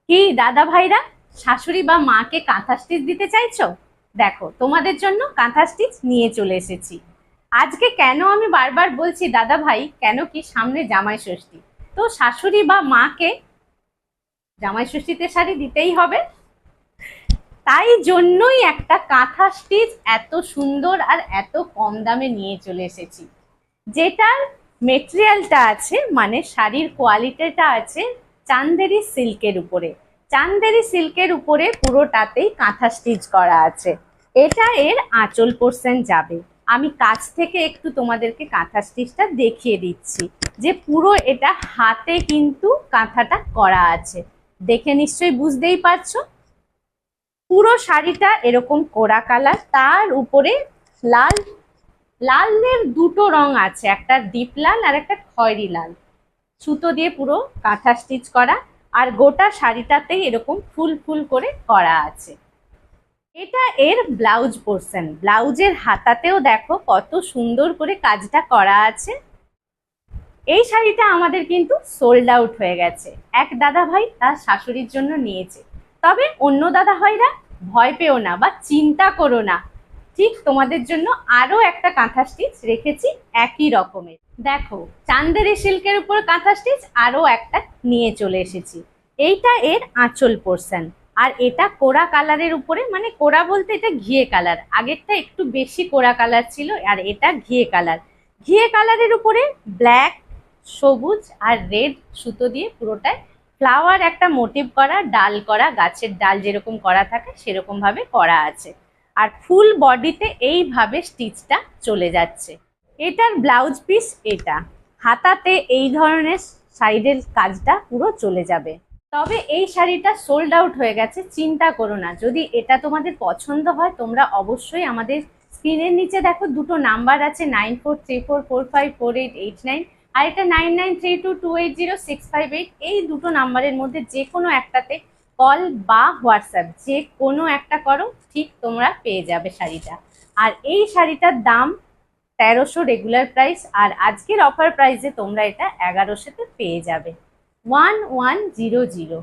কি দাদা ভাইরা, শাশুড়ি বা মাকে কাঁথা স্টিচ দিতে চাইছো? দেখো, তোমাদের জন্য কাঁথা স্টিচ নিয়ে চলে এসেছি। আজকে কেন আমি বারবার বলছি দাদা ভাই, কেন কি সামনে জামাই ষষ্ঠী। তো শাশুড়ি বা মাকে জামাই ষষ্ঠীতে শাড়ি দিতেই হবে। তাই জন্যই একটা কাঁথা স্টিচ এত সুন্দর আর এত কম দামে নিয়ে চলে এসেছি। যেটার মেটেরিয়ালটা আছে, মানে শাড়ির কোয়ালিটিটা আছে চান্দেরি সিল্কের উপরে। চান্দেরি সিল্কের উপরে পুরোটাতেই কাঁথা স্টিচ করা আছে। এটা এর আঁচল পোর্শন যাবে। আমি কাছ থেকে একটু তোমাদেরকে কাঁথা স্টিচটা দেখিয়ে দিচ্ছি যে পুরো এটা হাতে কিন্তু কাঁথাটা করা আছে। দেখে নিশ্চয়ই বুঝতেই পারছো। পুরো শাড়িটা এরকম কোরা কালার, তার উপরে লাল, লালের দুটো রং আছে, একটা ডিপ লাল আর একটা খয়েরি লাল। সুতো দিয়ে পুরো কাঁথা স্টিচ করা, আর গোটা শাড়িটাতেই এরকম ফুল ফুল করে করা আছে। এটা এর ব্লাউজ পোর্শন। ব্লাউজের হাতাতেও দেখো কত সুন্দর করে কাজটা করা আছে। এই শাড়িটা আমাদের কিন্তু সোল্ড আউট হয়ে গেছে। এক দাদা ভাই তার শাশুড়ির জন্য নিয়েছে। তবে অন্য দাদা ভাইরা ভয় পেও না বা চিন্তা করো না, ঠিক তোমাদের জন্য আরো একটা কাঁথা স্টিচ রেখেছি একই রকমের। দেখো, চান্দেরি সিল্কের উপর কাঁথা স্টিচ আরো একটা নিয়ে চলে এসেছি। এইটা এর আঁচল পোর্শন, আর এটা কোরা কালারের উপরে, মানে কোরা বলতে এটা ঘিয়ে কালার। আগেরটা একটু বেশি কোরা কালার ছিল, আর এটা ঘিয়ে কালার। ঘিয়ে কালারের উপরে ব্ল্যাক, সবুজ আর রেড সুতো দিয়ে পুরোটায় ফ্লাওয়ার একটা মোটিভ করা, ডাল করা, গাছের ডাল যেরকম করা থাকে সেরকম ভাবে করা আছে। আর ফুল বডিতে এইভাবে স্টিচটা চলে যাচ্ছে। এটার ব্লাউজ পিস এটা। হাতাতে এই ধরনের সাইডের কাজটা পুরো চলে যাবে। তবে এই শাড়িটা সোল্ড আউট হয়ে গেছে, চিন্তা করো না। যদি এটা তোমাদের পছন্দ হয়, তোমরা অবশ্যই আমাদের স্ক্রিনের নিচে দেখো দুটো নাম্বার আছে, 9434454889, আর এটা 9932280658। এই দুটো নাম্বারের মধ্যে যে কোনো একটাতে কল বা হোয়াটসঅ্যাপ যে কোনো একটা করো, ঠিক তোমরা পেয়ে যাবে শাড়িটা। আর এই শাড়িটার দাম 1300 রেগুলার প্রাইস, আর আজকের অফার প্রাইসে তোমরা এটা 1100-তে পেয়ে যাবে। 1100।